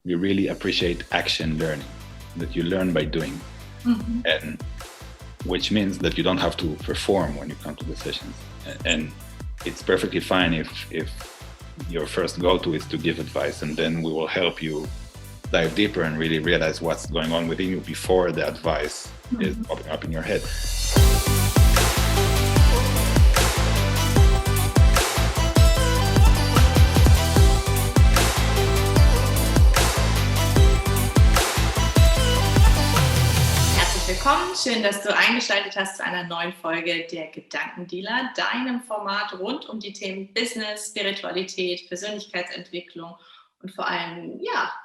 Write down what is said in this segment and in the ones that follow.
we really appreciate action learning, that you learn by doing, and which means that you don't have to perform when you come to the sessions. And it's perfectly fine if your first go-to is to give advice, and then we will help you dive deeper and really realize what's going on within you before the advice is popping up in your head. Willkommen, schön, dass du eingeschaltet hast zu einer neuen Folge der Gedankendealer, deinem Format rund um die Themen Business, Spiritualität, Persönlichkeitsentwicklung und vor allem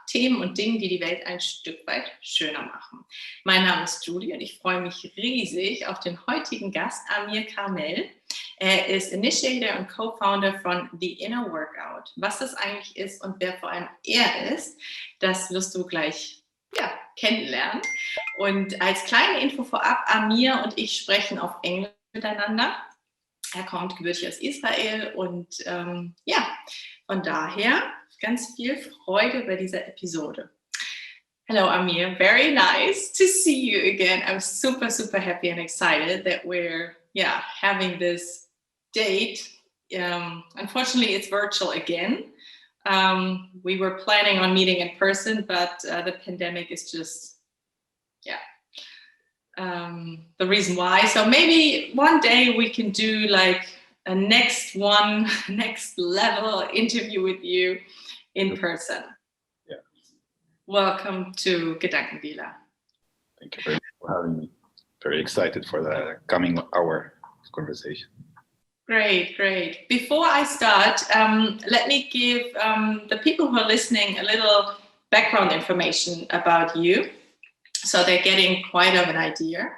Themen und Dinge, die die Welt ein Stück weit schöner machen. Mein Name ist Julie und ich freue mich riesig auf den heutigen Gast, Amir Carmel. Er ist Initiator und Co-Founder von The Inner Workout. Was das eigentlich ist und wer vor allem er ist, das wirst du gleich kennenlernen. Und als kleine Info vorab, Amir und ich sprechen auf Englisch miteinander. Er kommt gebürtig aus Israel und von daher ganz viel Freude bei dieser Episode. Hello Amir, very nice to see you again. I'm super, super happy and excited that we're having this date. Unfortunately, it's virtual again. We were planning on meeting in person, but the pandemic is just, the reason why. So maybe one day we can do like a next level interview with you in person. Yeah. Welcome to Gedankendealer. Thank you very much for having me. Very excited for the coming hour of conversation. Great. Before I start, let me give the people who are listening a little background information about you, so they're getting quite of an idea.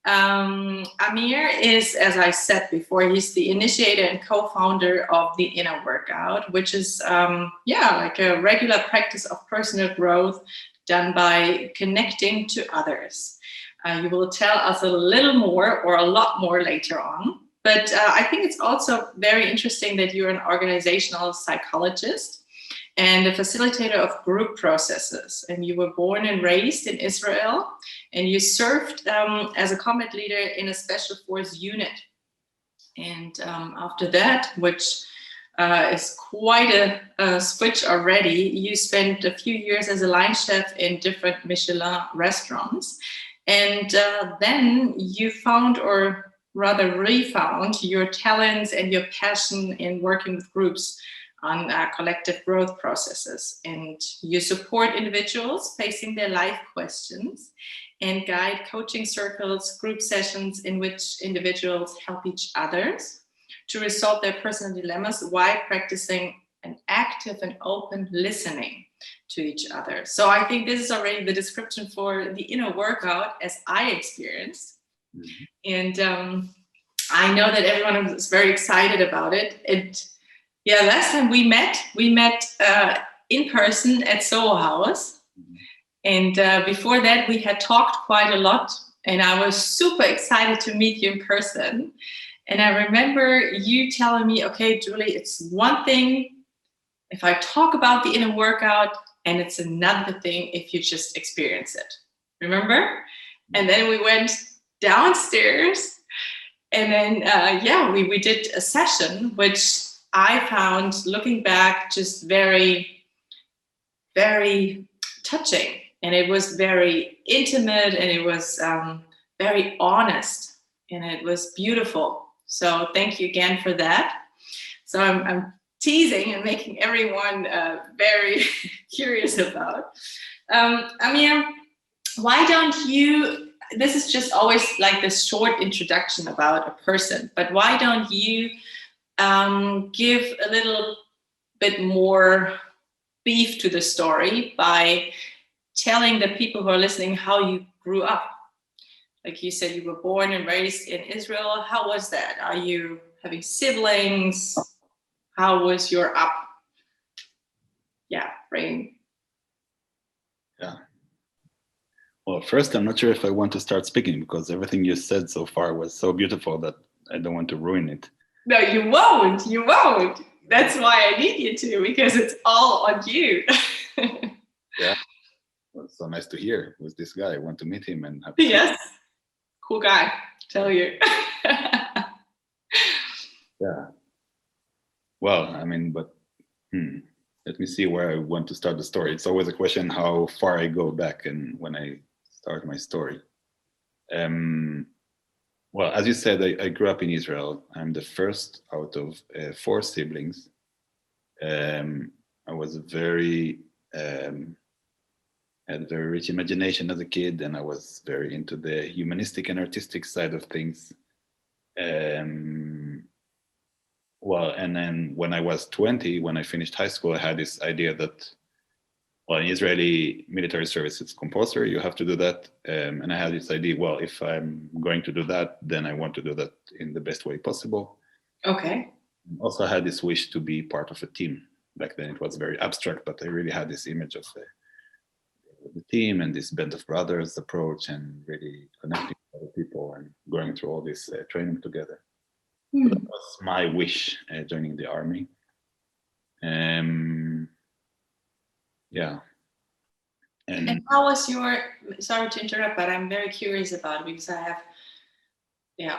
Amir is, as I said before, he's the initiator and co-founder of The Inner Workout, which is like a regular practice of personal growth done by connecting to others. You will tell us a little more or a lot more later on. But I think it's also very interesting that you're an organizational psychologist and a facilitator of group processes. And you were born and raised in Israel, and you served as a combat leader in a special force unit. And after that, which is quite a switch already, you spent a few years as a line chef in different Michelin restaurants. And then you found, or rather refound, your talents and your passion in working with groups on collective growth processes. And you support individuals facing their life questions and guide coaching circles, group sessions in which individuals help each other to resolve their personal dilemmas while practicing an active and open listening to each other. So I think this is already the description for the inner workout as I experienced. And I know that everyone is very excited about it. And last time we met in person at Soho House. And before that, we had talked quite a lot. And I was super excited to meet you in person. And I remember you telling me, okay, Julie, it's one thing if I talk about the inner workout, and it's another thing if you just experience it. Remember? And then we went downstairs, and then we did a session, which I found, looking back, just very, very touching. And it was very intimate, and it was very honest, and it was beautiful. So thank you again for that. So I'm teasing and making everyone very curious about. Amir, why don't you, this is just always like this short introduction about a person, but why don't you give a little bit more beef to the story by telling the people who are listening how you grew up? Like you said, you were born and raised in Israel. How was that? Are you having siblings? How was your brain? Yeah. Well, first, I'm not sure if I want to start speaking because everything you said so far was so beautiful that I don't want to ruin it. No, you won't. That's why I need you to, because it's all on you. Yeah. Yeah, well, so nice to hear. Who's this guy? I want to meet him and have. Yes, cool guy. Tell you. Yeah. Well, I mean, but let me see where I want to start the story. It's always a question how far I go back and when I start my story. Well, as you said, I grew up in Israel. I'm the first out of 4 siblings. I was had a very rich imagination as a kid, and I was very into the humanistic and artistic side of things. Well, and then when I was 20, when I finished high school, I had this idea that, well, in Israeli military service, it's compulsory. You have to do that. And I had this idea, well, if I'm going to do that, then I want to do that in the best way possible. Okay. Also, I had this wish to be part of a team. Back then, it was very abstract, but I really had this image of the team and this band of brothers approach and really connecting with other people and going through all this training together. So that was my wish, joining the army. Yeah. And how was your, sorry to interrupt, but I'm very curious about it because I have,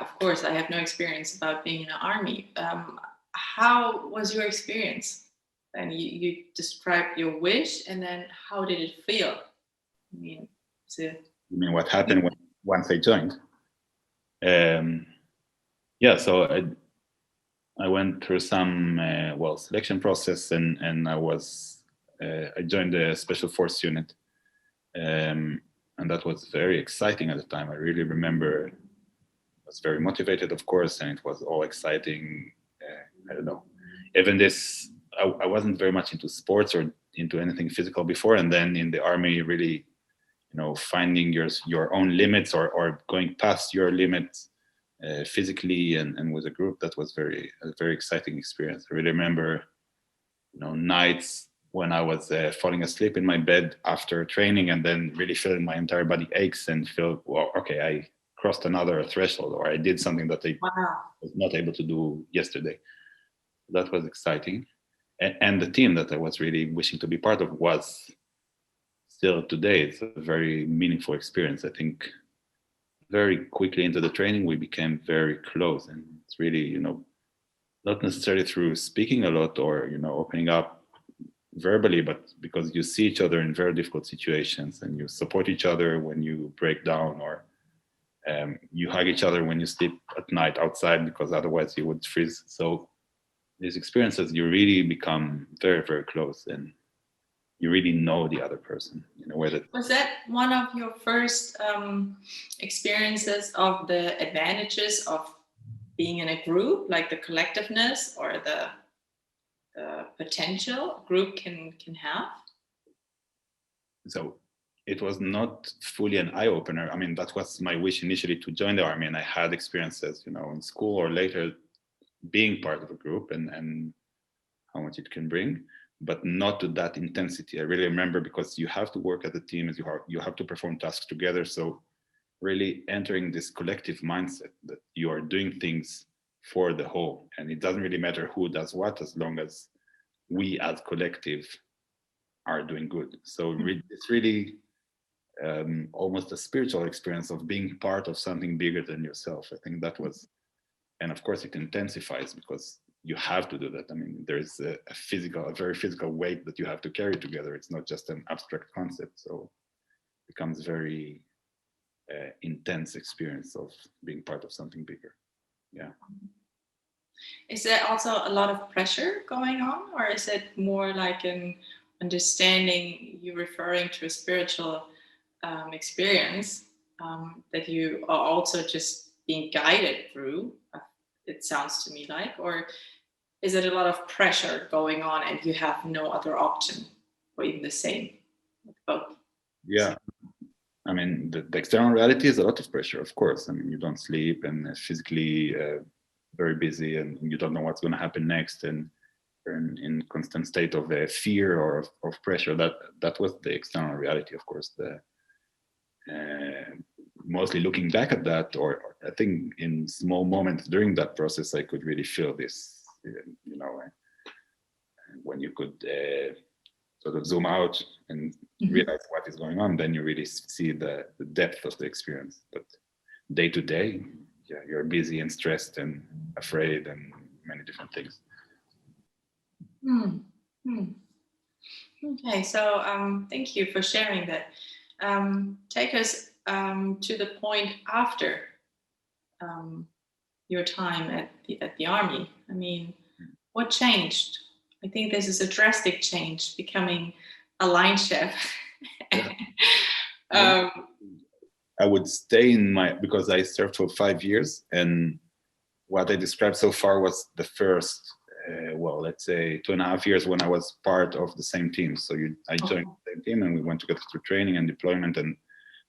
of course, I have no experience about being in the army. How was your experience? And you described your wish, and then how did it feel? I mean, you mean what happened once I joined? So I went through some selection process, and I joined the Special Force unit, and that was very exciting at the time. I really remember. I was very motivated, of course, and it was all exciting. I don't know. Even this, I wasn't very much into sports or into anything physical before, and then in the army, really, finding your own limits or going past your limits. Physically and with a group, that was a very exciting experience. I really remember, nights when I was falling asleep in my bed after training and then really feeling my entire body aches and feel, well, okay, I crossed another threshold or I did something that I was not able to do yesterday. That was exciting. And the team that I was really wishing to be part of was still today, it's a very meaningful experience. I think very quickly into the training, we became very close, and it's really, not necessarily through speaking a lot or, opening up verbally, but because you see each other in very difficult situations and you support each other when you break down, or you hug each other when you sleep at night outside because otherwise you would freeze. So these experiences, you really become very, very close, and you really know the other person in a way that... Was that one of your first experiences of the advantages of being in a group, like the collectiveness or the potential a group can have? So it was not fully an eye-opener. I mean, that was my wish initially to join the army, and I had experiences, in school or later being part of a group and how much it can bring, but not to that intensity. I really remember, because you have to work as a team, as you have to perform tasks together. So really entering this collective mindset that you are doing things for the whole, and it doesn't really matter who does what, as long as we as collective are doing good. So it's really almost a spiritual experience of being part of something bigger than yourself. I think that was, and of course it intensifies because you have to do that. I mean, there's a very physical weight that you have to carry together. It's not just an abstract concept. So it becomes very intense experience of being part of something bigger. Yeah. Is there also a lot of pressure going on, or is it more like an understanding, you referring to a spiritual experience that you are also just being guided through? It sounds to me like, or is it a lot of pressure going on and you have no other option, or even the same? Both. Yeah. I mean, the external reality is a lot of pressure, of course. I mean, you don't sleep and physically very busy, and you don't know what's going to happen next, and you're in constant state of fear or of pressure. That was the external reality, of course. Mostly looking back at that, or I think in small moments during that process, I could really feel this, when you could sort of zoom out and realize what is going on, then you really see the depth of the experience. But day to day, yeah, you're busy and stressed and afraid and many different things. Okay, so thank you for sharing that. Take us to the point after your time at the army. I mean, what changed? I think this is a drastic change, becoming a line chef. Yeah. I would stay because I served for 5 years, and what I described so far was the first, let's say 2.5 years when I was part of the same team. So I joined the same team and we went together through training and deployment, and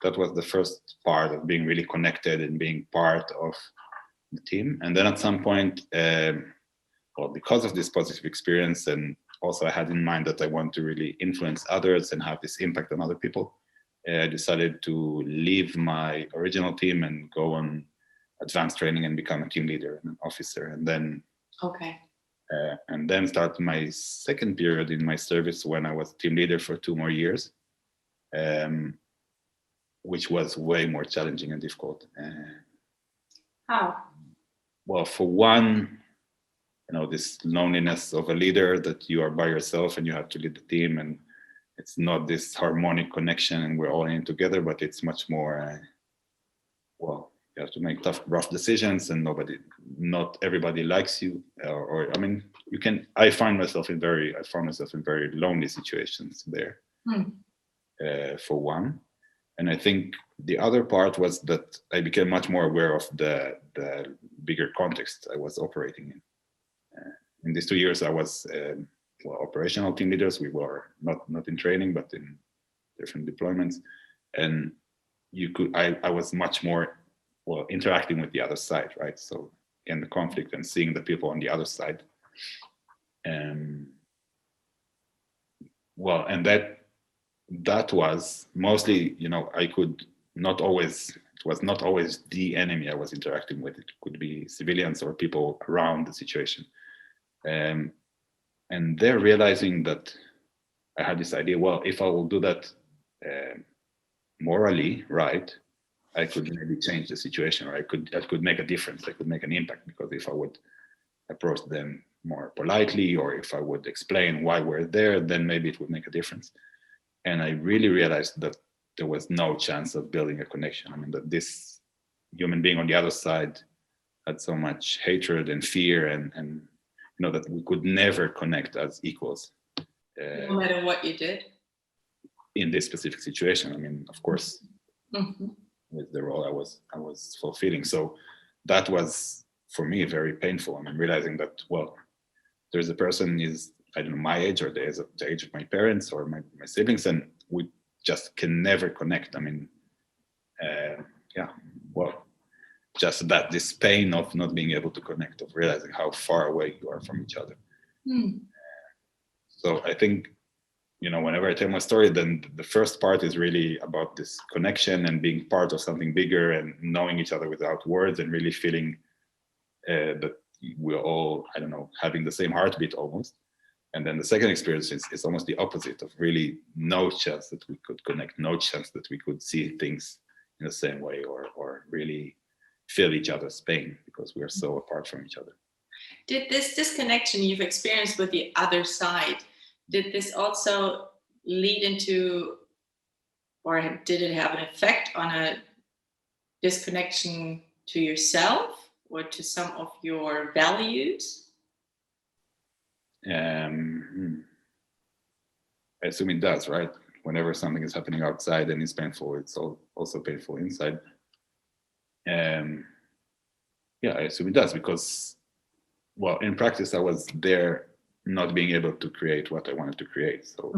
that was the first part of being really connected and being part of the team. And then at some point, because of this positive experience, and also I had in mind that I want to really influence others and have this impact on other people, I decided to leave my original team and go on advanced training and become a team leader and an officer. And then start my second period in my service when I was team leader for 2 more years, which was way more challenging and difficult. How? Well, for one, this loneliness of a leader, that you are by yourself and you have to lead the team, and it's not this harmonic connection and we're all in together, but it's much more, you have to make tough, rough decisions, and not everybody likes you. I found myself in very lonely situations there, for one. And I think the other part was that I became much more aware of the bigger context I was operating in. In these 2 years, I was operational team leaders. We were not in training, but in different deployments. And I was much more interacting with the other side, right? So in the conflict and seeing the people on the other side. And that was mostly, I could not always, it was not always the enemy I was interacting with. It could be civilians or people around the situation. And they're realizing that I had this idea, if I will do that morally right, I could maybe change the situation, or I could make a difference. I could make an impact, because if I would approach them more politely, or if I would explain why we're there, then maybe it would make a difference. And I really realized that there was no chance of building a connection. I mean, that this human being on the other side had so much hatred and fear, and that we could never connect as equals. No matter what you did? In this specific situation. I mean, of course, with the role I was fulfilling. So that was, for me, very painful. I mean, realizing that, there's a person is, I don't know, my age, or the age of my parents or my siblings, and we just can never connect. I mean, just this pain of not being able to connect, of realizing how far away you are from each other. So I think, whenever I tell my story, then the first part is really about this connection and being part of something bigger and knowing each other without words, and really feeling that we're all, having the same heartbeat almost. And then the second experience is almost the opposite, of really no chance that we could connect, no chance that we could see things in the same way, or really feel each other's pain, because we are so apart from each other. Did this disconnection you've experienced with the other side, did this also lead into, or did it have an effect on a disconnection to yourself or to some of your values? I assume it does, right? Whenever something is happening outside and it's painful, it's also painful inside. I assume it does, because, in practice, I was there not being able to create what I wanted to create. So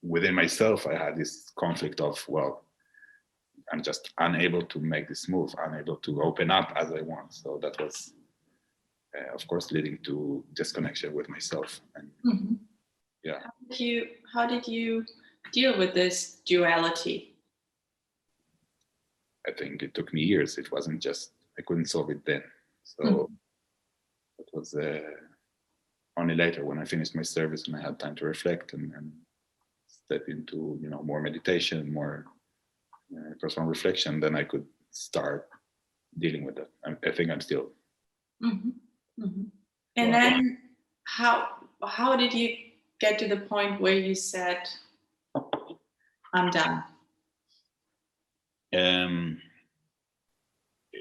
within myself, I had this conflict of, I'm just unable to make this move, unable to open up as I want. So that was, of course, leading to disconnection with myself. And How did you deal with this duality? I think it took me years. It wasn't just, I couldn't solve it then. So it was only later, when I finished my service and I had time to reflect and step into, more meditation, more personal reflection, then I could start dealing with that. I think I'm still. Mm-hmm. Mm-hmm. And then how did you get to the point where you said, I'm done?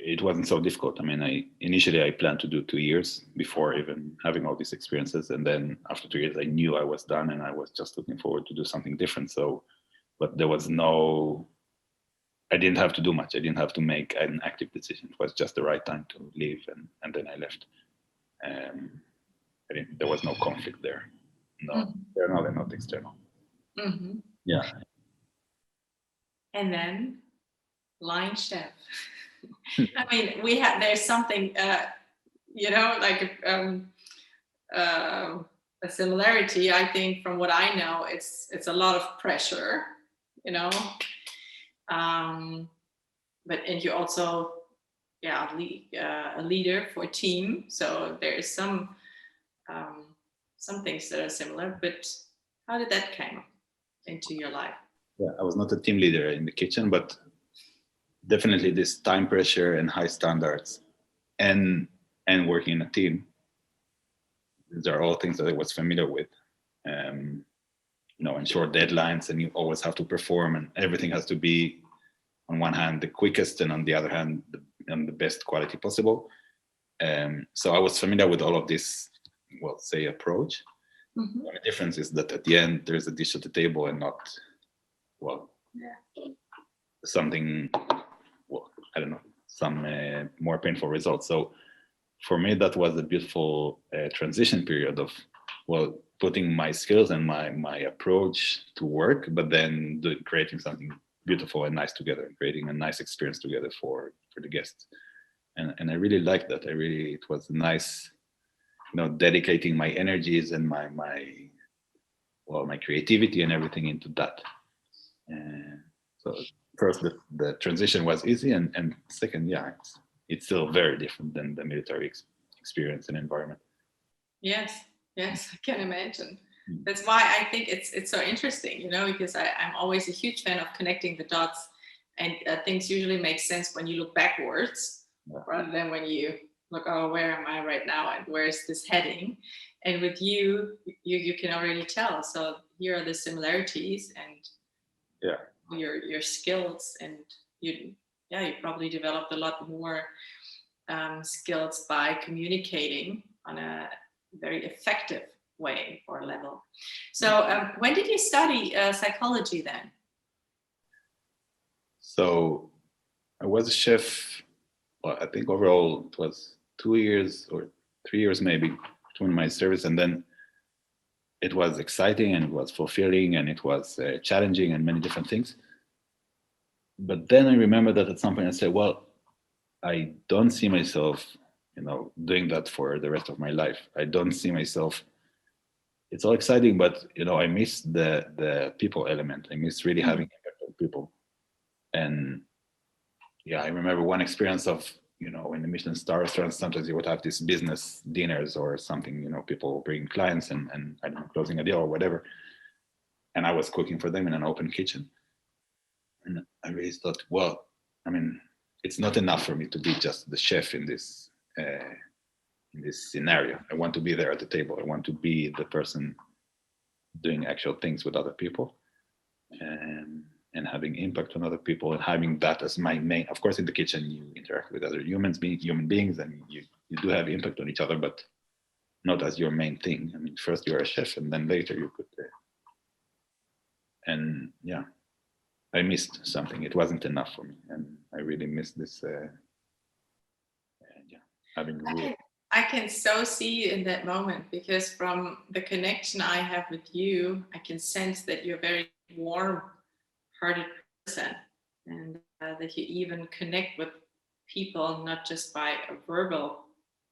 It wasn't so difficult. I mean, initially I planned to do 2 years before even having all these experiences. And then after 2 years, I knew I was done and I was just looking forward to do something different. So, but there was I didn't have to do much. I didn't have to make an active decision. It was just the right time to leave. And then I left. There was no conflict there. No, internal and not external. Mm-hmm. Yeah. And then Linienchef. I mean, there's something, like a similarity. I think from what I know, it's a lot of pressure, and you're also, a leader for a team. So there's some things that are similar, but how did that come into your life? Yeah, I was not a team leader in the kitchen, but definitely this time pressure and high standards and working in a team. These are all things that I was familiar with. And short deadlines, and you always have to perform, and everything has to be, on one hand, the quickest, and on the other hand, the best quality possible. So I was familiar with all of this, approach. Mm-hmm. The only difference is that at the end, there's a dish at the table and not, something, I don't know, some more painful results. So for me, that was a beautiful transition period of, putting my skills and my approach to work, but then creating something beautiful and nice together, creating a nice experience together for the guests. And I really liked that. It was nice, dedicating my energies and my creativity and everything into that. So first, the transition was easy, and second, it's still very different than the military experience and environment. Yes, I can imagine. That's why I think it's so interesting, because I'm always a huge fan of connecting the dots, and things usually make sense when you look backwards rather than when you look, oh, where am I right now and where is this heading? And with you can already tell. So here are the similarities and your skills, and you probably developed a lot more skills by communicating on a very effective way or level. So when did you study psychology then? So I was a chef, I think overall it was 2 years or 3 years maybe between my service, and then it was exciting and it was fulfilling and it was challenging and many different things. But then I remember that at some point I said, I don't see myself, doing that for the rest of my life. I don't see myself. It's all exciting, but I miss the people element. I miss really having impact on people. And I remember one experience of, in the Michelin star restaurants, sometimes you would have these business dinners or something, people bring clients and I don't know, closing a deal or whatever. And I was cooking for them in an open kitchen. And I really thought, it's not enough for me to be just the chef in this scenario. I want to be there at the table. I want to be the person doing actual things with other people and having impact on other people, and having that as my main. Of course, in the kitchen, you interact with other human beings, and you do have impact on each other, but not as your main thing. I mean, first you're a chef, and then later you could. I missed something. It wasn't enough for me, and I really missed this. Having. I can so see you in that moment, because from the connection I have with you, I can sense that you're a very warm-hearted person, and that you even connect with people, not just by a verbal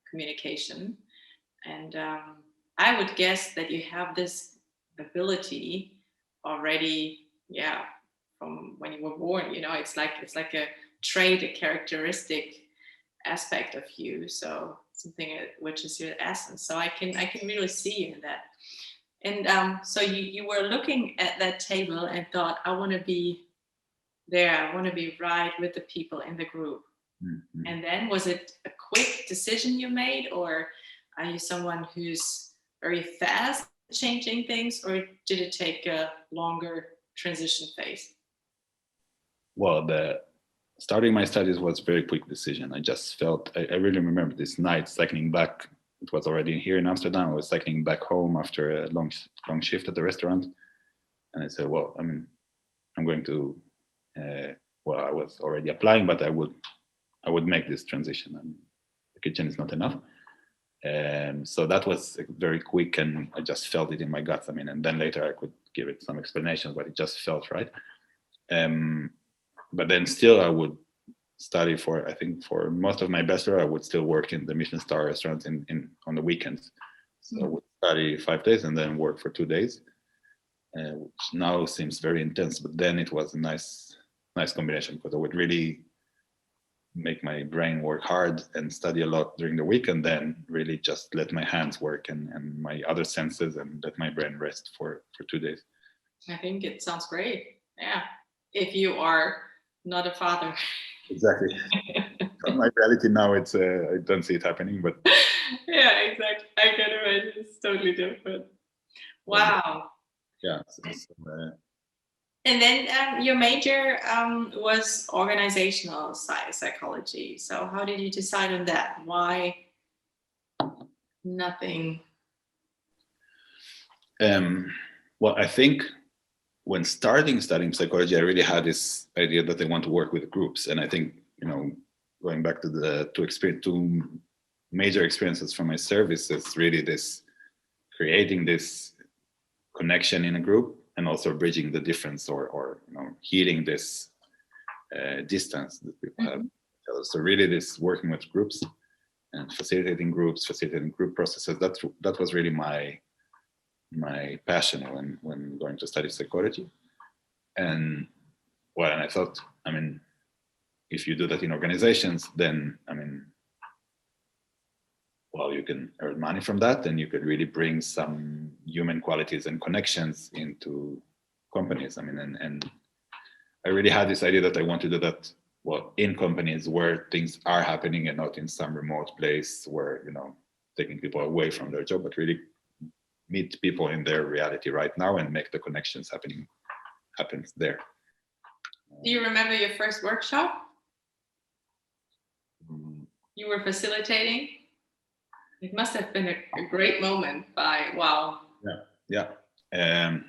communication. And I would guess that you have this ability already, from when you were born. It's like a trait, a characteristic aspect of you. So something which is your essence. So I can really see you in that. And so you were looking at that table and thought, I want to be there. I want to be right with the people in the group. Mm-hmm. And then was it a quick decision you made, or are you someone who's very fast changing things, or did it take a longer transition phase? Well, starting my studies was a very quick decision. I just felt, I really remember this night cycling back. It was already here in Amsterdam. I was cycling back home after a long shift at the restaurant. And I said, well, I'm going to, I was already applying, but I would make this transition, and the kitchen is not enough. So that was very quick, and I just felt it in my guts. And then later I could give it some explanations, but it just felt right. But then still I would study for most of my bachelor, I would still work in the Michelin star restaurants on the weekends. So I would study 5 days and then work for 2 days, which now seems very intense, but then it was a nice combination, because I would really make my brain work hard and study a lot during the week, and then really just let my hands work and my other senses, and let my brain rest for 2 days. I think it sounds great. Yeah. If you are not a father. Exactly. From my reality now, it's I don't see it happening, but yeah, exactly. I can imagine it's totally different. Wow. Yeah. And then your major was organizational psychology. So how did you decide on that? Why nothing? Well, I think when studying psychology, I really had this idea that I want to work with groups. And I think, going back to two major experiences from my service, is really this creating this connection in a group, and also bridging the difference, or healing this distance that people have. So really this working with groups and facilitating group processes, that was really my passion when going to study psychology. And I thought, if you do that in organizations, then you can earn money from that, and you could really bring some human qualities and connections into companies. And I really had this idea that I want to do that, in companies where things are happening, and not in some remote place where, taking people away from their job, but really meet people in their reality right now and make the connections happens there. Do you remember your first workshop? You were facilitating? It must have been a great moment. Wow. Yeah. It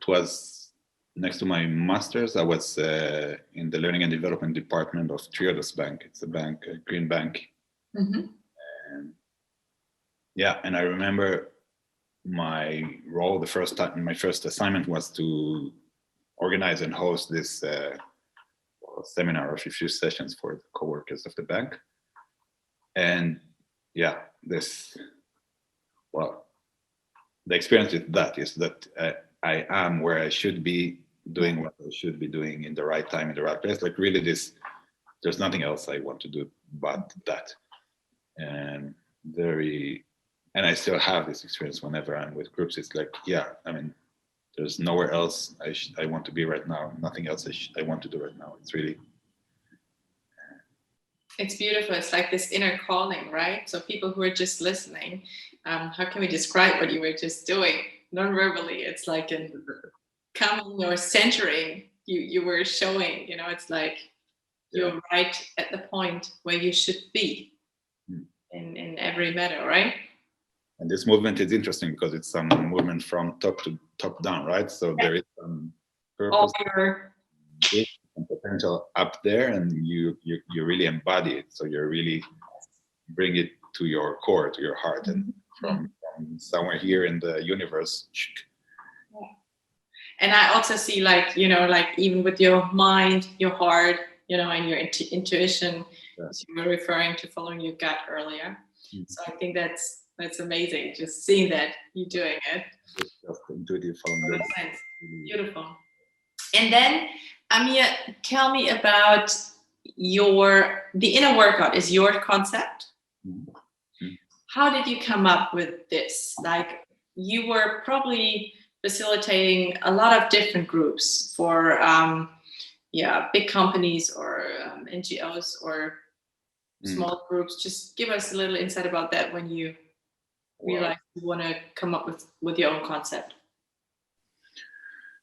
was next to my master's. I was in the learning and development department of Triodos Bank. It's a bank, a green bank. Mm-hmm. And I remember my role, my first assignment was to organize and host this seminar of a few sessions for the co-workers of the bank. And the experience with that is that I am where I should be, doing what I should be doing in the right time, in the right place. Like really there's nothing else I want to do but that. And I still have this experience whenever I'm with groups. It's like, there's nowhere else I want to be right now. Nothing else I want to do right now. It's really... It's beautiful. It's like this inner calling, right? So people who are just listening, how can we describe what you were just doing? Non-verbally, it's like in coming or centering. You were showing, it's like you're right at the point where you should be in every matter, right? And this movement is interesting because it's some movement from top down, right? So there is some purpose and potential up there, and you really embody it. So you really bring it to your core, to your heart, and from somewhere here in the universe. And I also see, like even with your mind, your heart, and your intuition, as you were referring to following your gut earlier. So I think that's amazing. Just seeing that you're doing it. Just intuitive following. Beautiful. And then, Amir, tell me about the inner workout is your concept. Mm-hmm. How did you come up with this? Like, you were probably facilitating a lot of different groups for big companies or NGOs or small groups. Just give us a little insight about that when you realize you want to come up with your own concept.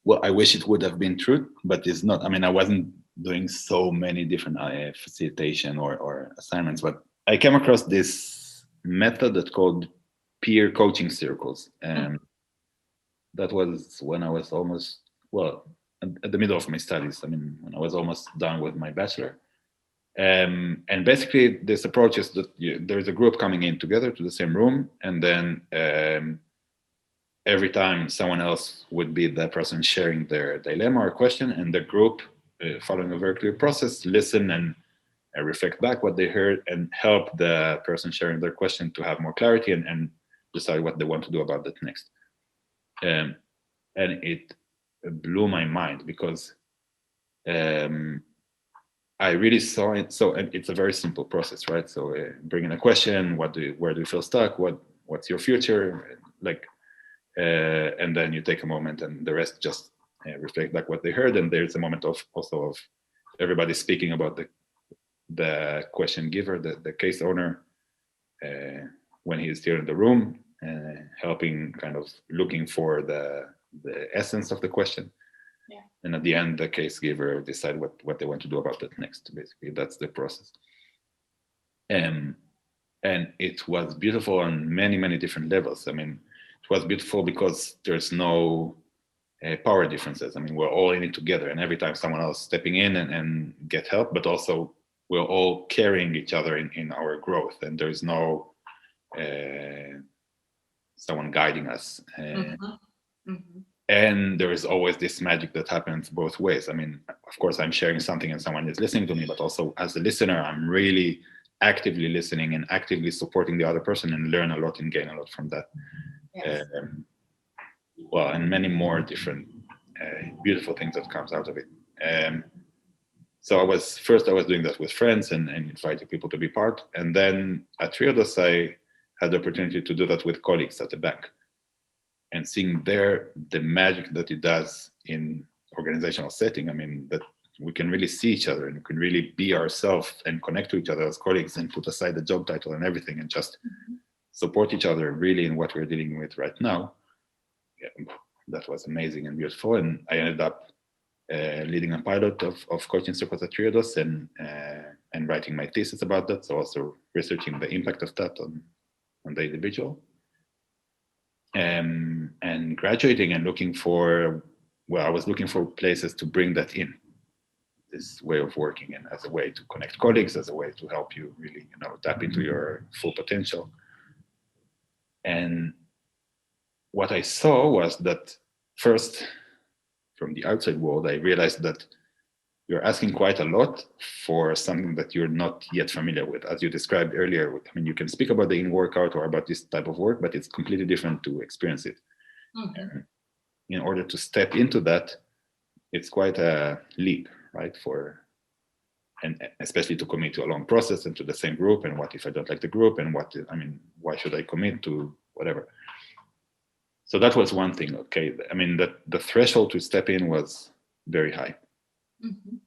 Well, I wish it would have been true, but it's not. I mean, I wasn't doing so many different facilitation or assignments, but I came across this method that's called peer coaching circles. And that was when I was almost, at the middle of my studies. I mean, when I was almost done with my bachelor. And basically this approach is that there's a group coming in together to the same room, and then every time someone else would be the person sharing their dilemma or question, and the group, following a very clear process, listen and reflect back what they heard and help the person sharing their question to have more clarity and decide what they want to do about that next. And it blew my mind because I really saw it. So it's a very simple process, right? So bring in a question, where do you feel stuck? What's your future? And then you take a moment and the rest just reflect back what they heard. And there's a moment of everybody speaking about the question giver, the case owner, when he is still in the room, helping kind of looking for the essence of the question. Yeah. And at the end, the case giver decide what they want to do about it next. Basically, that's the process. And it was beautiful on many, many different levels. I mean, it was beautiful because there's no power differences. I mean, we're all in it together, and every time someone else stepping in and get help, but also we're all carrying each other in our growth, and there's no someone guiding us. And there is always this magic that happens both ways. I mean, of course, I'm sharing something and someone is listening to me, but also as a listener, I'm really actively listening and actively supporting the other person and learn a lot and gain a lot from that. Yes. And many more different beautiful things that comes out of it. So I was doing that with friends and inviting people to be part. And then at Triodos, I had the opportunity to do that with colleagues at the bank. And seeing there the magic that it does in organizational setting. I mean, that we can really see each other and we can really be ourselves and connect to each other as colleagues and put aside the job title and everything and just support each other really in what we're dealing with right now. Yeah, that was amazing and beautiful. And I ended up leading a pilot of coaching circles at Triodos and writing my thesis about that. So also researching the impact of that on the individual. And graduating and I was looking for places to bring that in, this way of working, and as a way to connect colleagues, as a way to help you really, tap into your full potential. And what I saw was that first, from the outside world, I realized that you're asking quite a lot for something that you're not yet familiar with. As you described earlier, I mean, you can speak about the in-workout or about this type of work, but it's completely different to experience it. Mm-hmm. In order to step into that, it's quite a leap, right? And especially to commit to a long process and to the same group. And what if I don't like the group? And why should I commit to whatever? So that was one thing. Okay, I mean, the threshold to step in was very high. Mm-hmm.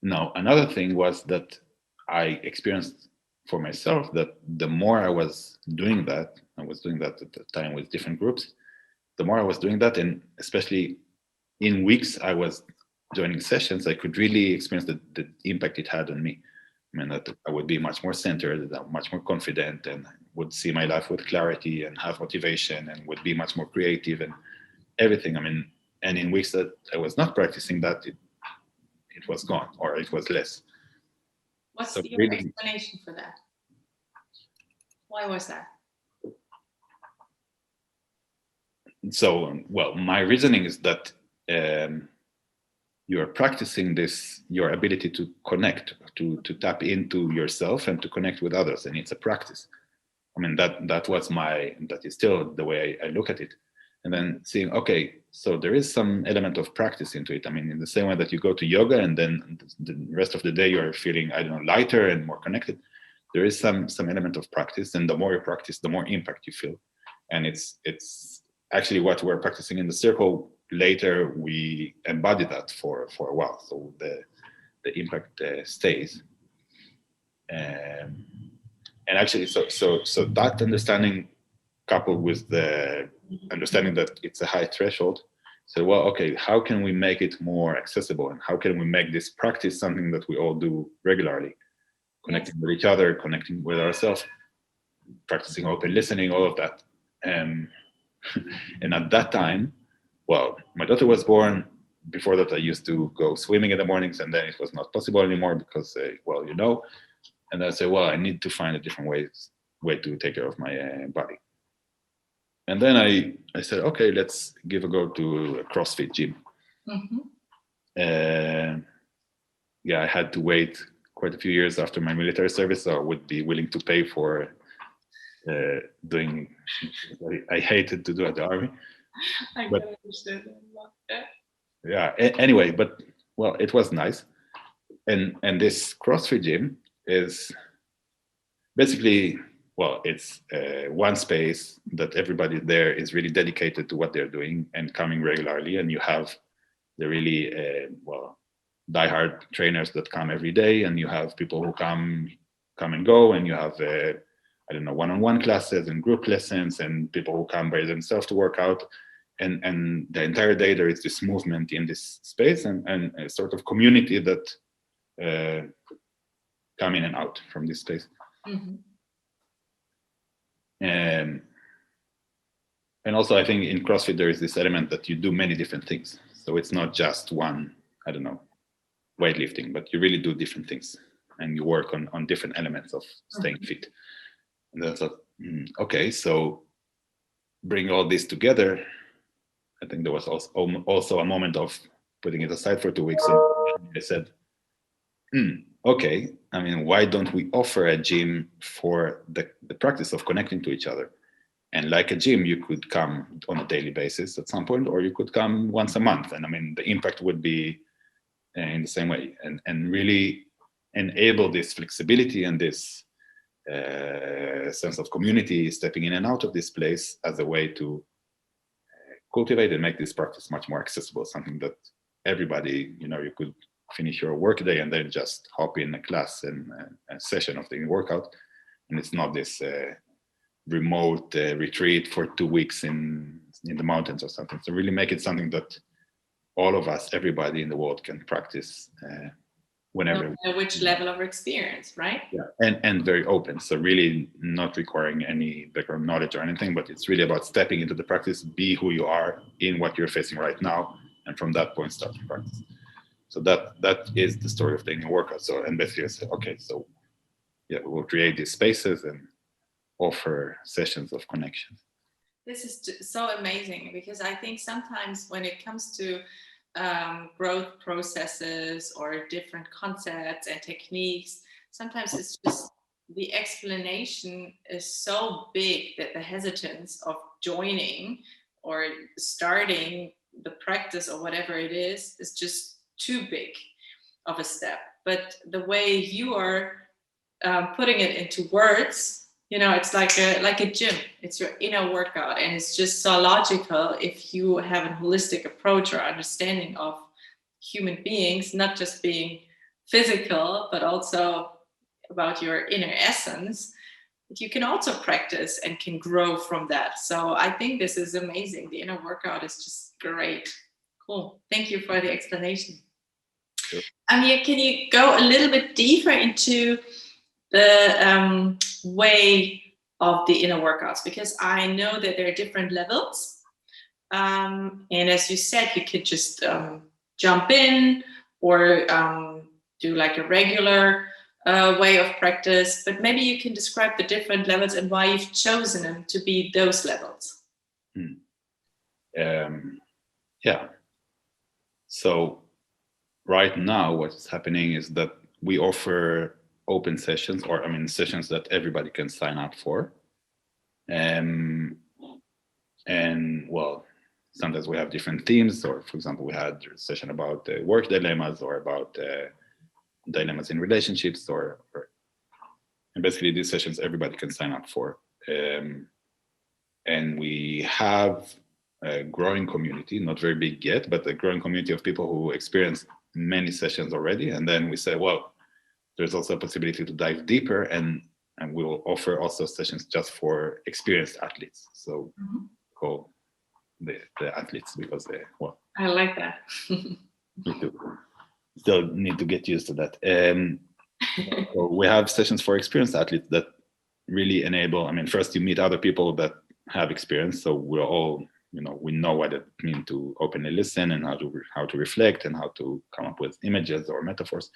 Now, another thing was that I experienced for myself that the more I was doing that at the time with different groups, the more I was doing that, and especially in weeks I was joining sessions, I could really experience the impact it had on me. I mean, that I would be much more centered, much more confident, and would see my life with clarity and have motivation and would be much more creative and everything. I mean, and in weeks that I was not practicing that, it was gone, or it was less. What's your explanation for that? Why was that? So, my reasoning is that you are practicing your ability to connect, to tap into yourself and to connect with others, and it's a practice. I mean, that is still the way I look at it. And then seeing, okay, so there is some element of practice into it. I mean, in the same way that you go to yoga and then the rest of the day you're feeling, lighter and more connected, there is some element of practice. And the more you practice, the more impact you feel. And it's actually what we're practicing in the circle. Later, we embody that for a while, so the impact stays. And actually, so that understanding, coupled with the understanding that it's a high threshold, so well, okay, how can we make it more accessible, and how can we make this practice something that we all do regularly, connecting with each other, connecting with ourselves, practicing open listening, all of that. And at that time, well, my daughter was born. Before that, I used to go swimming in the mornings, and then it was not possible anymore because, well, you know. And I said, well, I need to find a different way to take care of my body. And then I said, okay, let's give a go to a CrossFit gym. Yeah, I had to wait quite a few years after my military service, so I would be willing to pay for doing. I hated to do at the army. I can understand that. Yeah. Anyway, but well, it was nice, and this CrossFit gym is basically, well, it's one space that everybody there is really dedicated to what they're doing and coming regularly, and you have the really well, diehard trainers that come every day, and you have people who come and go, and you have I don't know, one-on-one classes and group lessons, and people who come by themselves to work out, and the entire day there is this movement in this space, and a sort of community that come in and out from this space. And also, I think in CrossFit there is this element that you do many different things. So it's not just one, I don't know, weightlifting, but you really do different things, and you work on different elements of staying fit. And then I thought, okay, so bring all this together. I think there was also a moment of putting it aside for 2 weeks. And I said, okay, I mean, why don't we offer a gym for the practice of connecting to each other? And like a gym, you could come on a daily basis at some point, or you could come once a month. And I mean, the impact would be in the same way, and really enable this flexibility and this sense of community stepping in and out of this place as a way to cultivate and make this practice much more accessible, something that everybody, you know, you could finish your workday and then just hop in a class and a session of the workout. And it's not this remote retreat for 2 weeks in the mountains or something. So really make it something that all of us, everybody in the world can practice whenever. No matter which level of experience, right? Yeah, and very open. So really not requiring any background knowledge or anything, but it's really about stepping into the practice, be who you are in what you're facing right now, and from that point start to practice. So that is the story of the inner workout. So, and basically I said, okay, so yeah, we'll create these spaces and offer sessions of connection. This is so amazing, because I think sometimes when it comes to growth processes or different concepts and techniques, sometimes it's just the explanation is so big that the hesitance of joining or starting the practice or whatever it is just too big of a step. But the way you are putting it into words, you know, it's like a gym. It's your inner workout, and it's just so logical if you have a holistic approach or understanding of human beings, not just being physical, but also about your inner essence. You can also practice and can grow from that. So I think this is amazing. The inner workout is just great. Cool. Thank you for the explanation. Sure. Amir, can you go a little bit deeper into the way of the inner workouts? Because I know that there are different levels. And as you said, you could just jump in or do like a regular way of practice. But maybe you can describe the different levels and why you've chosen them to be those levels. Yeah. So right now what's happening is that we offer open sessions, or I mean sessions that everybody can sign up for. And well, sometimes we have different themes, or for example, we had a session about work dilemmas, or about dilemmas in relationships, and basically these sessions everybody can sign up for. And we have a growing community, not very big yet, but a growing community of people who experience many sessions already. And then we say, well, there's also a possibility to dive deeper, and we'll offer also sessions just for experienced athletes. So call the athletes because well, I like that. Still need to get used to that. So we have sessions for experienced athletes that really enable, I mean, first you meet other people that have experience. So we're all, we know what it means to openly listen and how to reflect and how to come up with images or metaphors.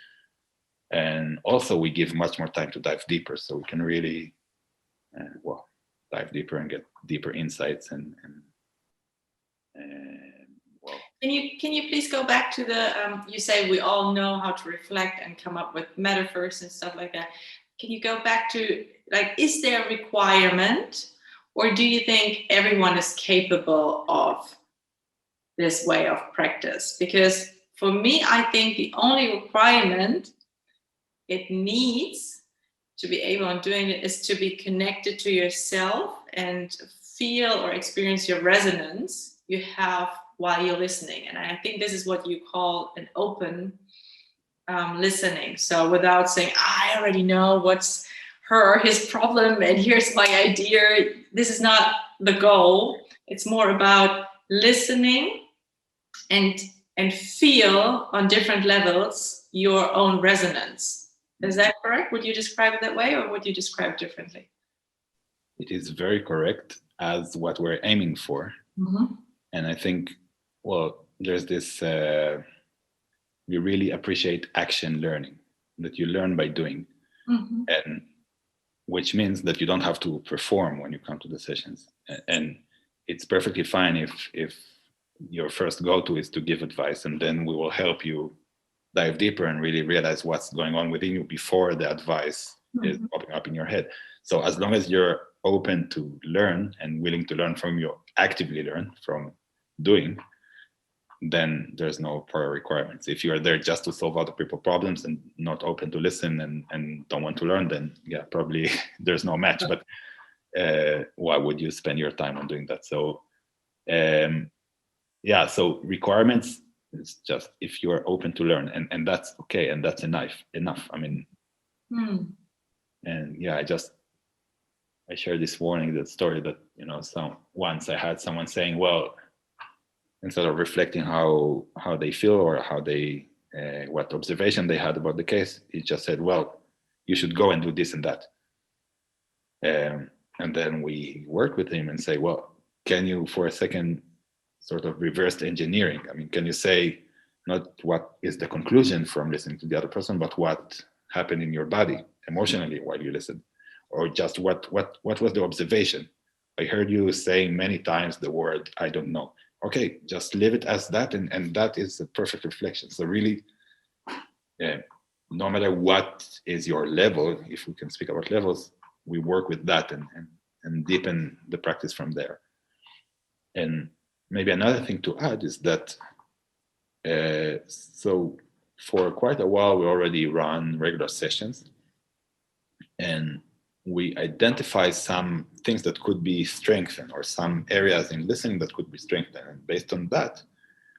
And also we give much more time to dive deeper, so we can really, dive deeper and get deeper insights and well. Can you please go back to the, you say we all know how to reflect and come up with metaphors and stuff like that. Can you go back to, like, is there a requirement, or do you think everyone is capable of this way of practice? Because for me, I think the only requirement it needs to be able on doing it is to be connected to yourself and feel or experience your resonance you have while you're listening. And I think this is what you call an open listening. So without saying, I already know what's his problem and here's my idea. This is not the goal. It's more about listening and feel on different levels your own resonance. Is that correct? Would you describe it that way, or would you describe it differently? It is very correct as what we're aiming for. Mm-hmm. And I think, well, there's this, we really appreciate action learning, that you learn by doing. Mm-hmm. And which means that you don't have to perform when you come to the sessions. And it's perfectly fine if your first go-to is to give advice, and then we will help you dive deeper and really realize what's going on within you before the advice is popping up in your head. So as long as you're open to learn and willing to learn from you, actively learn from doing, then there's no prior requirements. If you are there just to solve other people's problems and not open to listen and don't want to learn, then yeah, probably there's no match. But why would you spend your time on doing that? So so requirements, it's just if you are open to learn, and that's okay, and that's enough. I mean, and yeah, I shared this morning that story that once I had someone saying, well, instead of reflecting how they feel or how they what observation they had about the case, he just said, well, you should go and do this and that. And then we work with him and say, well, can you for a second sort of reverse engineering? I mean, can you say not what is the conclusion from listening to the other person, but what happened in your body emotionally while you listened? Or just what was the observation? I heard you saying many times the word, I don't know. Okay, just leave it as that, and that is a perfect reflection. So really, no matter what is your level, if we can speak about levels, we work with that and deepen the practice from there. And maybe another thing to add is that, so for quite a while, we already run regular sessions, and we identify some things that could be strengthened or some areas in listening that could be strengthened. And based on that,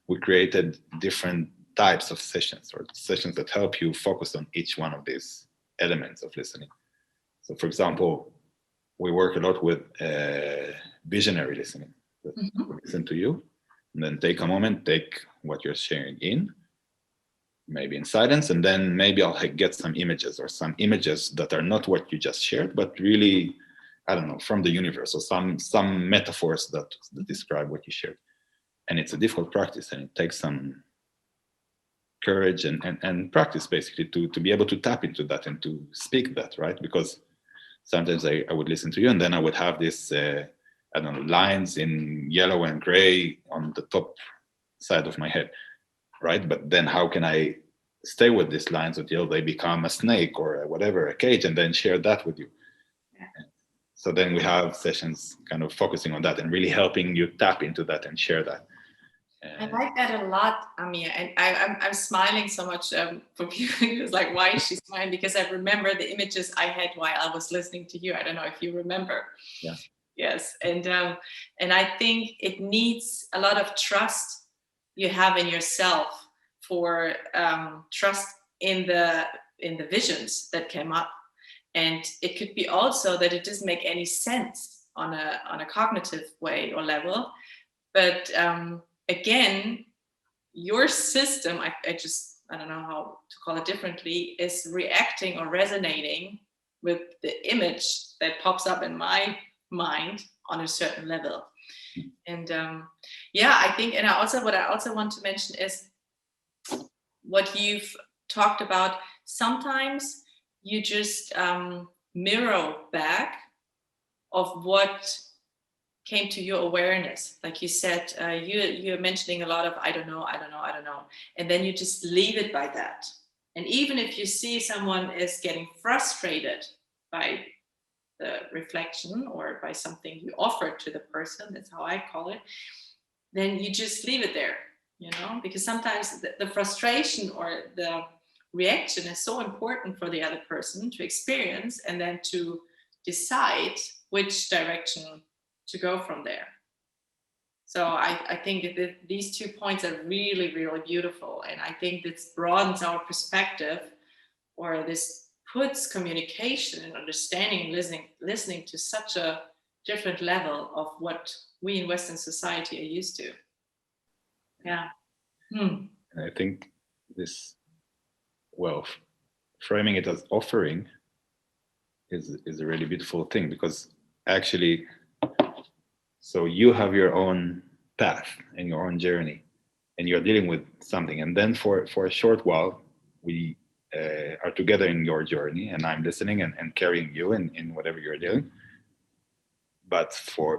we created different types of sessions, or sessions that help you focus on each one of these elements of listening. So for example, we work a lot with visionary listening. Listen to you, and then take a moment, take what you're sharing in, maybe in silence, and then maybe I'll get some images that are not what you just shared, but really, I don't know, from the universe, or some metaphors that describe what you shared. And it's a difficult practice, and it takes some courage and practice basically to be able to tap into that and to speak that, right? Because sometimes I would listen to you, and then I would have this I don't know, lines in yellow and gray on the top side of my head, right? But then how can I stay with these lines until they become a snake or whatever, a cage, and then share that with you? Yeah. So then we have sessions kind of focusing on that and really helping you tap into that and share that. I like that a lot, Amir, and I'm smiling so much for people. It's like, why is she smiling? Because I remember the images I had while I was listening to you. I don't know if you remember. Yeah. Yes, and I think it needs a lot of trust you have in yourself for trust in the visions that came up, and it could be also that it doesn't make any sense on a cognitive way or level, but again, your system, I don't know how to call it differently, is reacting or resonating with the image that pops up in my mind on a certain level. And I think, and what I also want to mention is what you've talked about. Sometimes you just mirror back of what came to your awareness. Like you said, you're mentioning a lot of I don't know, and then you just leave it by that. And even if you see someone is getting frustrated by the reflection or by something you offered to the person, that's how I call it, then you just leave it there, because sometimes the frustration or the reaction is so important for the other person to experience and then to decide which direction to go from there. So I think that these 2 points are really, really beautiful. And I think this broadens our perspective, or this puts communication and understanding and listening to such a different level of what we in Western society are used to. Yeah. I think this, framing it as offering is a really beautiful thing, because actually, so you have your own path and your own journey, and you're dealing with something, and then for a short while we are together in your journey, and I'm listening and carrying you in whatever you're doing. But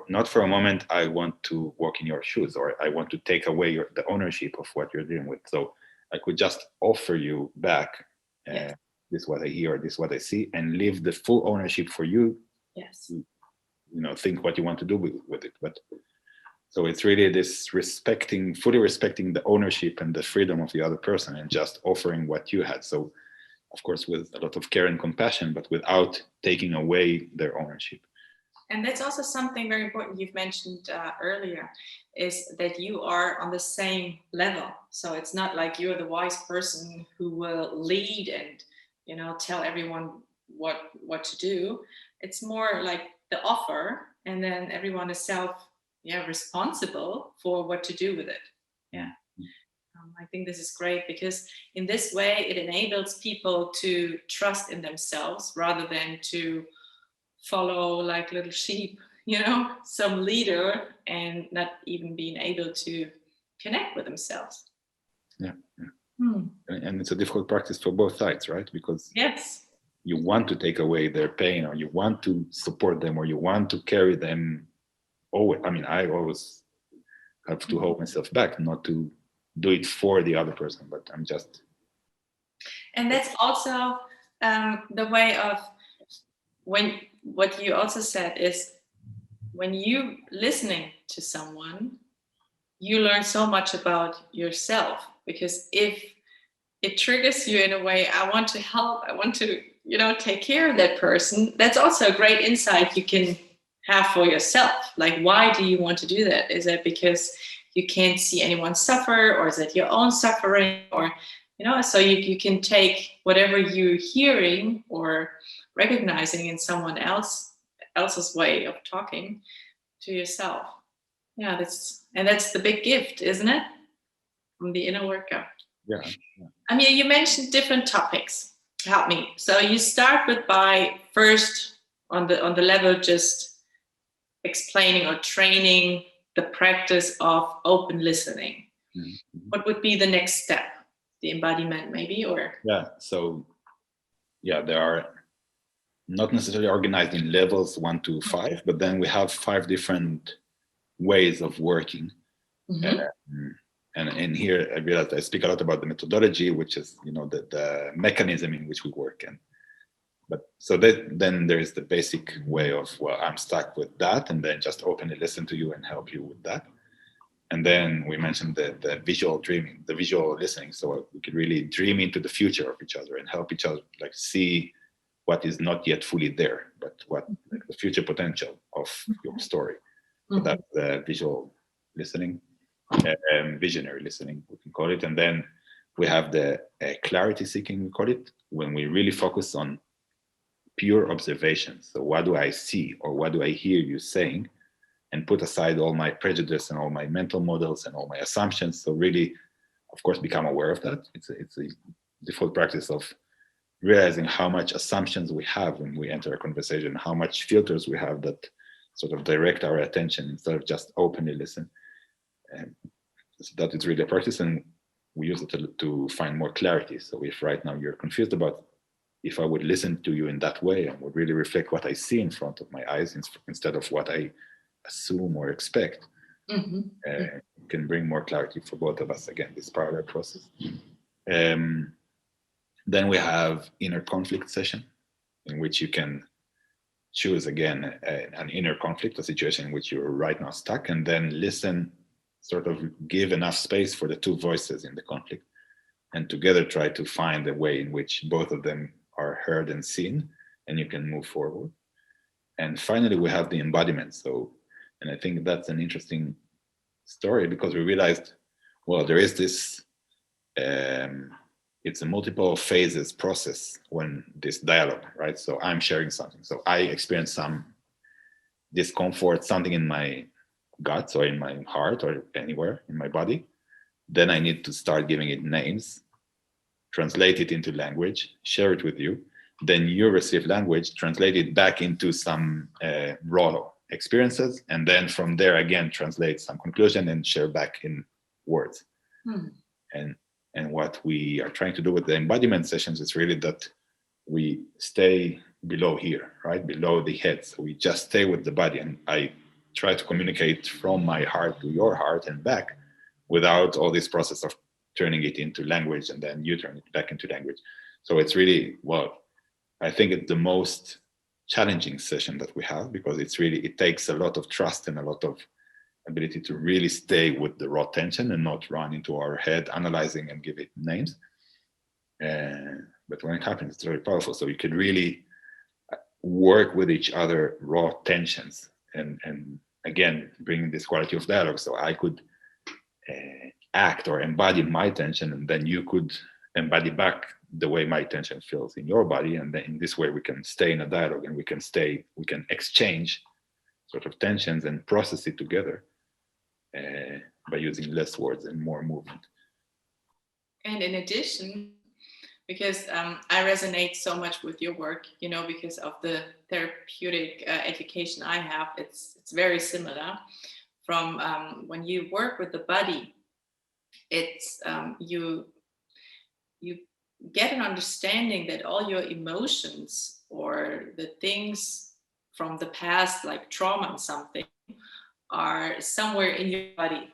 not for a moment I want to walk in your shoes, or I want to take away the ownership of what you're dealing with. So I could just offer you back, this is what I hear, this is what I see, and leave the full ownership for you. Yes. Think what you want to do with it. But so it's really this fully respecting the ownership and the freedom of the other person, and just offering what you had. So of course with a lot of care and compassion, but without taking away their ownership. And that's also something very important you've mentioned earlier, is that you are on the same level. So it's not like you're the wise person who will lead and tell everyone what to do. It's more like the offer, and then everyone is responsible for what to do with it. Yeah. I think this is great, because in this way it enables people to trust in themselves rather than to follow like little sheep, some leader, and not even being able to connect with themselves. Yeah. And it's a difficult practice for both sides, right? Because yes, you want to take away their pain, or you want to support them, or you want to carry them. I always have to hold myself back, not to do it for the other person, but I'm just. And that's also the way of what you also said is, when you listening to someone, you learn so much about yourself, because if it triggers you in a way, I want to help, I want to take care of that person, that's also a great insight you can have for yourself. Like, why do you want to do that? Is it because you can't see anyone suffer, or is it your own suffering, or so you can take whatever you're hearing or recognizing in someone else's way of talking to yourself. Yeah, that's the big gift, isn't it, from the inner worker? Yeah. I mean, you mentioned different topics. Help me. So you start by first on the level just explaining or training the practice of open listening. Mm-hmm. What would be the next step? The embodiment, maybe, or? Yeah. So, they are not necessarily organized in levels 1 to 5, but then we have 5 different ways of working. Mm-hmm. And in here, I realized I speak a lot about the methodology, which is, the mechanism in which we work. But so then there is the basic way of, I'm stuck with that, and then just openly listen to you and help you with that. And then we mentioned the visual dreaming, the visual listening. So we could really dream into the future of each other and help each other, like, see what is not yet fully there, but what like the future potential of your story. So that's the visual listening, visionary listening, we can call it. And then we have the clarity seeking, we call it, when we really focus on pure observation. So what do I see or what do I hear you saying, and put aside all my prejudice and all my mental models and all my assumptions. So really, of course, become aware of that. It's a default practice of realizing how much assumptions we have when we enter a conversation, how much filters we have that sort of direct our attention instead of just openly listen. And so that is really a practice, and we use it to find more clarity. So if right now you're confused about if I would listen to you in that way and would really reflect what I see in front of my eyes instead of what I assume or expect, can bring more clarity for both of us. Again, this parallel process. Then we have inner conflict session, in which you can choose again an inner conflict, a situation in which you're right now stuck, and then listen, sort of give enough space for the two voices in the conflict, and together try to find a way in which both of them are heard and seen, and you can move forward. And finally, we have the embodiment. So, and I think that's an interesting story, because we realized, well, there is this, it's a multiple phases process when this dialogue, right? So I'm sharing something. So I experience some discomfort, something in my gut or in my heart or anywhere in my body. Then I need to start giving it names, translate it into language, share it with you. Then you receive language, translate it back into some raw experiences. And then from there, again, translate some conclusion and share back in words. And what we are trying to do with the embodiment sessions is really that we stay below here, right? Below the head. So we just stay with the body. And I try to communicate from my heart to your heart and back without all this process of turning it into language and then you turn it back into language. So it's really, well, I think it's the most challenging session that we have, because it takes a lot of trust and a lot of ability to really stay with the raw tension and not run into our head analyzing and give it names. But when it happens, it's very powerful. So you can really work with each other raw tensions and again, bring this quality of dialogue. So I could act or embody my tension, and then you could embody back the way my tension feels in your body. And then in this way, we can stay in a dialogue, and we can exchange sort of tensions and process it together by using less words and more movement. And in addition, because I resonate so much with your work, because of the therapeutic education I have, it's very similar. From when you work with the body, it's you get an understanding that all your emotions or the things from the past, like trauma and something, are somewhere in your body.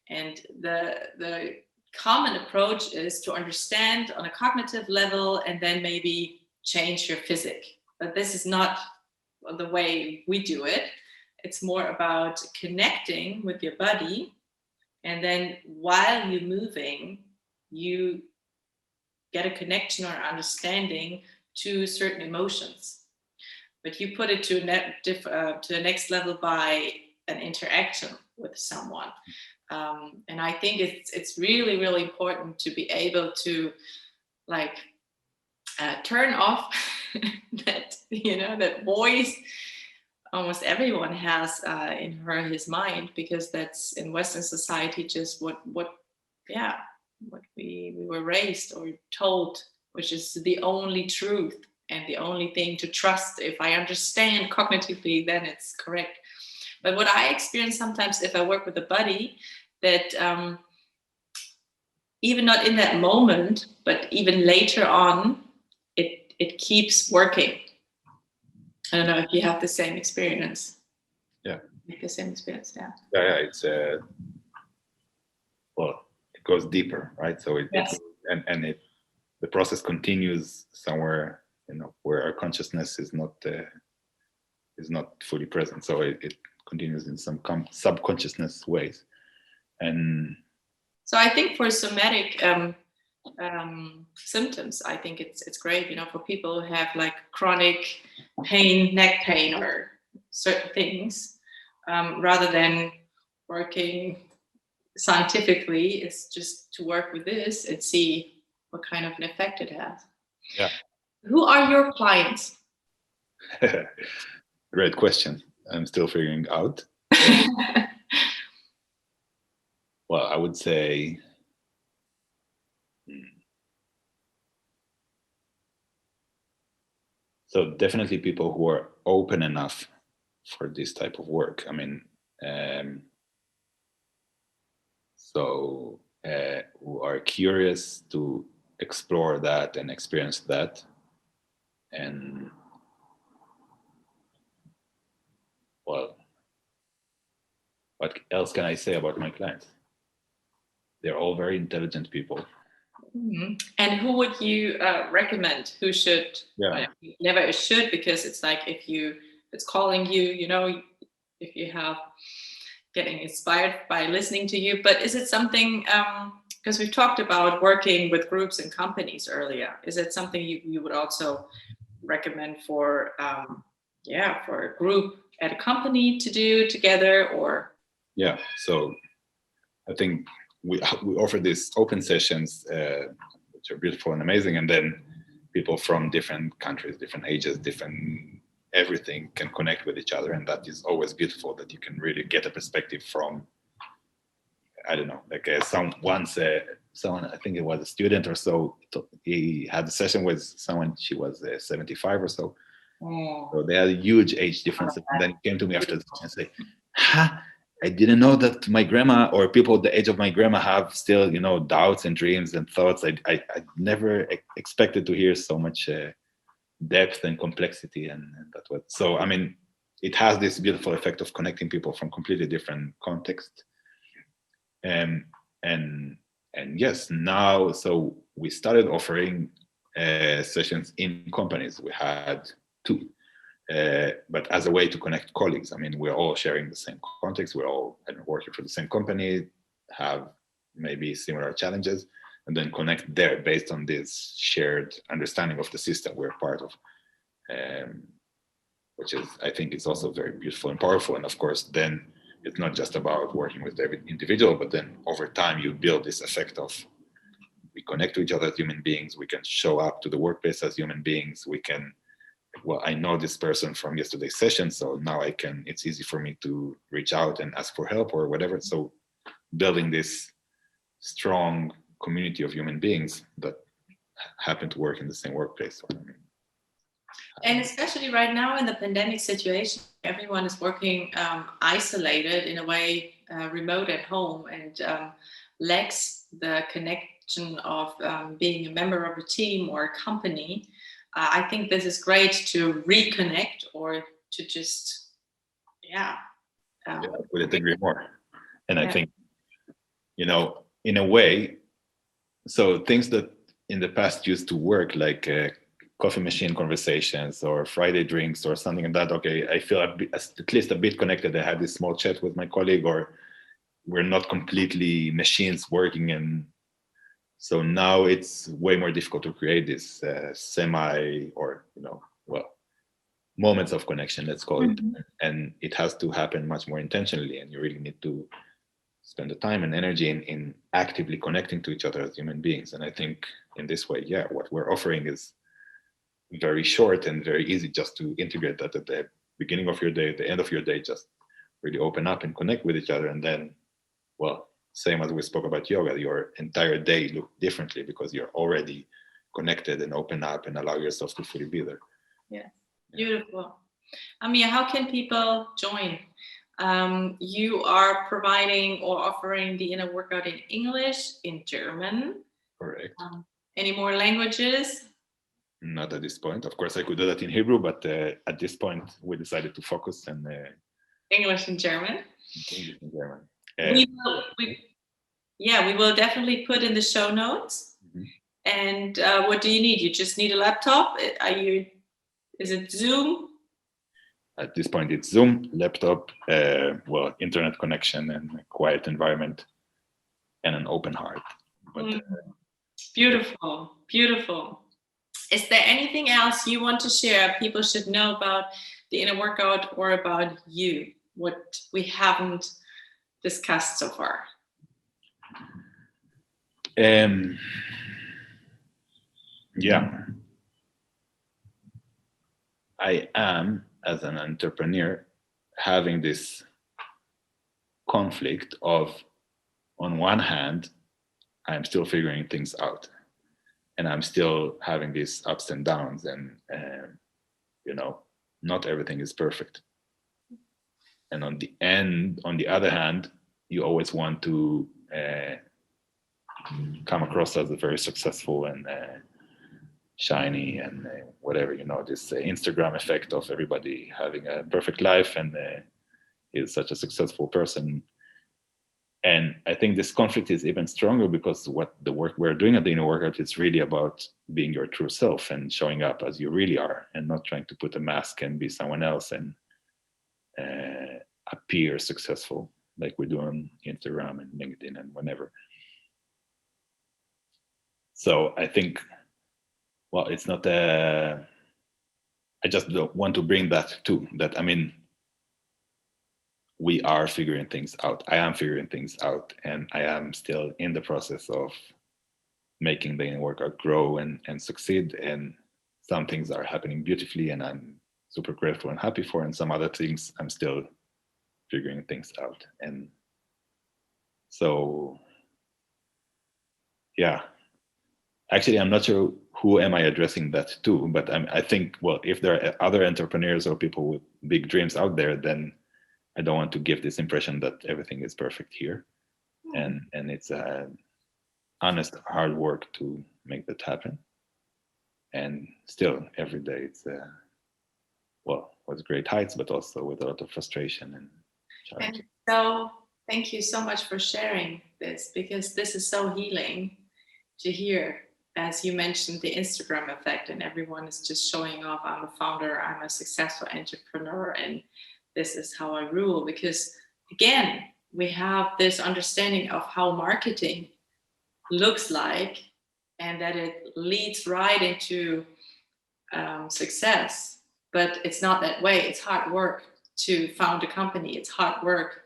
And the common approach is to understand on a cognitive level and then maybe change your physic. But this is not the way we do it. It's more about connecting with your body. And then while you're moving, you get a connection or understanding to certain emotions. But you put it to the next level by an interaction with someone. And I think it's really, really important to be able to turn off that voice almost everyone has in her or his mind, because that's in Western society just what we were raised or told, which is the only truth and the only thing to trust. If I understand cognitively, then it's correct. But what I experience sometimes if I work with a body, that even not in that moment, but even later on, it keeps working. I don't know if you have the same experience. Yeah. The same experience, yeah. Yeah, it's it goes deeper, right? So the process continues somewhere, where our consciousness is not fully present. So it continues in some subconsciousness ways. And so I think for somatic symptoms. I think it's great, for people who have like chronic pain, neck pain, or certain things, rather than working scientifically. It's just to work with this and see what kind of an effect it has. Yeah. Who are your clients? Great question. I'm still figuring out. Well, I would say so definitely people who are open enough for this type of work. I mean, who are curious to explore that and experience that. And well, what else can I say about my clients? They're all very intelligent people. Mm-hmm. And who would you recommend? Who should? Yeah. Never a should, because it's like if it's calling you, if you have getting inspired by listening to you. But is it something? Because we've talked about working with groups and companies earlier. Is it something you would also recommend for for a group at a company to do together, or? Yeah. So I think we offer these open sessions, which are beautiful and amazing, and then people from different countries, different ages, different everything can connect with each other, and that is always beautiful. That you can really get a perspective from, I don't know, like someone, I think it was a student or so. He had a session with someone. She was 75 or so. Oh. So they had a huge age difference. And then he came to me after the session and said, I didn't know that my grandma or people the age of my grandma have still, doubts and dreams and thoughts. I never expected to hear so much depth and complexity, and that was so. I mean, it has this beautiful effect of connecting people from completely different contexts. And yes, now so we started offering sessions in companies. We had 2. But as a way to connect colleagues. I mean, we're all sharing the same context. We're all working for the same company, have maybe similar challenges, and then connect there based on this shared understanding of the system we're part of, which is, I think, is also very beautiful and powerful. And of course, then it's not just about working with every individual, but then over time you build this effect of we connect to each other as human beings. We can show up to the workplace as human beings. We can, well, I know this person from yesterday's session, so now it's easy for me to reach out and ask for help or whatever. So building this strong community of human beings that happen to work in the same workplace. And especially right now in the pandemic situation, everyone is working isolated in a way, remote at home, and lacks the connection of being a member of a team or a company. I think this is great to reconnect or to just, I couldn't agree more. And I think, in a way, so things that in the past used to work, like coffee machine conversations or Friday drinks or something like that. Okay, I feel at least a bit connected. I had this small chat with my colleague, or we're not completely machines working. And so now it's way more difficult to create this moments of connection, let's call it. And it has to happen much more intentionally. And you really need to spend the time and energy in actively connecting to each other as human beings. And I think in this way, what we're offering is very short and very easy, just to integrate that at the beginning of your day, at the end of your day, just really open up and connect with each other. And then, same as we spoke about yoga, your entire day look differently because you're already connected and open up and allow yourself to fully be there. Yeah, beautiful. Amir, how can people join? You are providing or offering the inner workout in English, in German. Correct. Any more languages? Not at this point. Of course, I could do that in Hebrew, but at this point, we decided to focus on English and German. English and German. We will definitely put in the show notes. Mm-hmm. And what do you need? You just need a laptop? Is it Zoom? At this point, it's Zoom, laptop, internet connection, and a quiet environment, and an open heart. But Beautiful, beautiful. Is there anything else you want to share people should know about the inner workout or about you, what we haven't discussed so far? Yeah. I am, as an entrepreneur, having this conflict of, on one hand, I'm still figuring things out, and I'm still having these ups and downs, and not everything is perfect. And on the other hand, you always want to come across as a very successful and shiny and whatever, this Instagram effect of everybody having a perfect life and is such a successful person. And I think this conflict is even stronger because what the work we're doing at the inner workout is really about being your true self and showing up as you really are, and not trying to put a mask and be someone else and appear successful like we do on Instagram and LinkedIn and whenever. So I think, well, it's not I just don't want to bring that too, that, I mean, we are figuring things out. I am figuring things out, and I am still in the process of making the inner workout grow and succeed. And some things are happening beautifully and I'm super grateful and happy for, and some other things I'm still figuring things out. And so, yeah, actually, I'm not sure who am I addressing that to, but I think, well, if there are other entrepreneurs or people with big dreams out there, then I don't want to give this impression that everything is perfect here. And it's honest, hard work to make that happen. And still, every day it's, with great heights, but also with a lot of frustration and challenge. And so, thank you so much for sharing this, because this is so healing to hear. As you mentioned, the Instagram effect, and everyone is just showing off. I'm a founder, I'm a successful entrepreneur, and this is how I rule. Because again, we have this understanding of how marketing looks like, and that it leads right into success. But it's not that way. It's hard work to found a company. It's hard work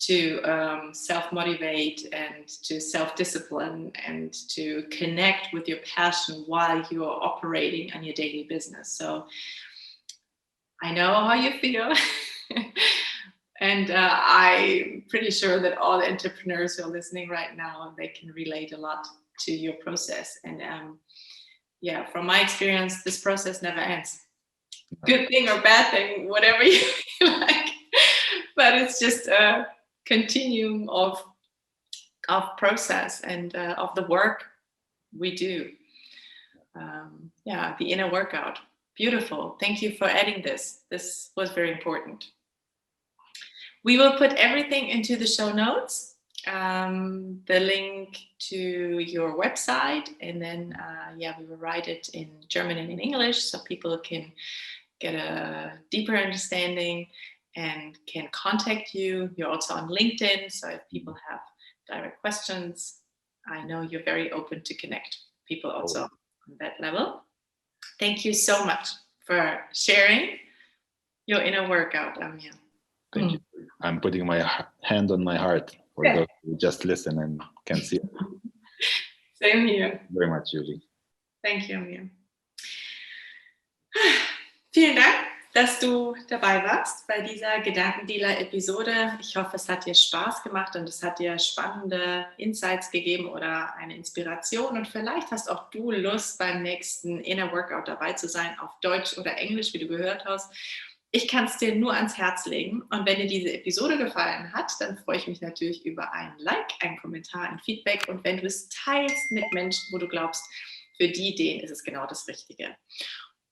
to self-motivate and to self-discipline and to connect with your passion while you are operating on your daily business. So I know how you feel. And I'm pretty sure that all the entrepreneurs who are listening right now, they can relate a lot to your process. And from my experience, this process never ends. Good thing or bad thing, whatever you like. But it's just a continuum of process and of the work we do. The inner workout. Beautiful. Thank you for adding this. This was very important. We will put everything into the show notes, the link to your website, and then we will write it in German and in English so people can get a deeper understanding and can contact you. You're also on LinkedIn, so if people have direct questions, I know you're very open to connect people also on that level. Thank you so much for sharing your inner workout, Amir. Thank you. I'm putting my hand on my heart for those who just listen and can see it. Same here. Thank you very much, Julie. Thank you, Amir. Vielen Dank, dass du dabei warst bei dieser Gedankendealer-Episode. Ich hoffe, es hat dir Spaß gemacht und es hat dir spannende Insights gegeben oder eine Inspiration. Und vielleicht hast auch du Lust, beim nächsten Inner Workout dabei zu sein, auf Deutsch oder Englisch, wie du gehört hast. Ich kann es dir nur ans Herz legen. Und wenn dir diese Episode gefallen hat, dann freue ich mich natürlich über ein Like, einen Kommentar, ein Feedback. Und wenn du es teilst mit Menschen, wo du glaubst, für die Ideen ist es genau das Richtige.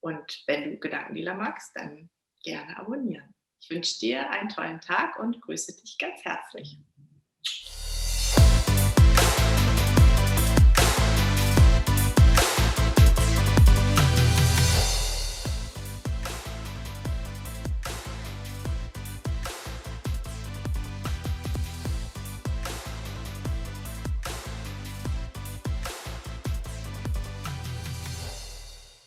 Und wenn du Gedankendealer magst, dann gerne abonnieren. Ich wünsche dir einen tollen Tag und grüße dich ganz herzlich.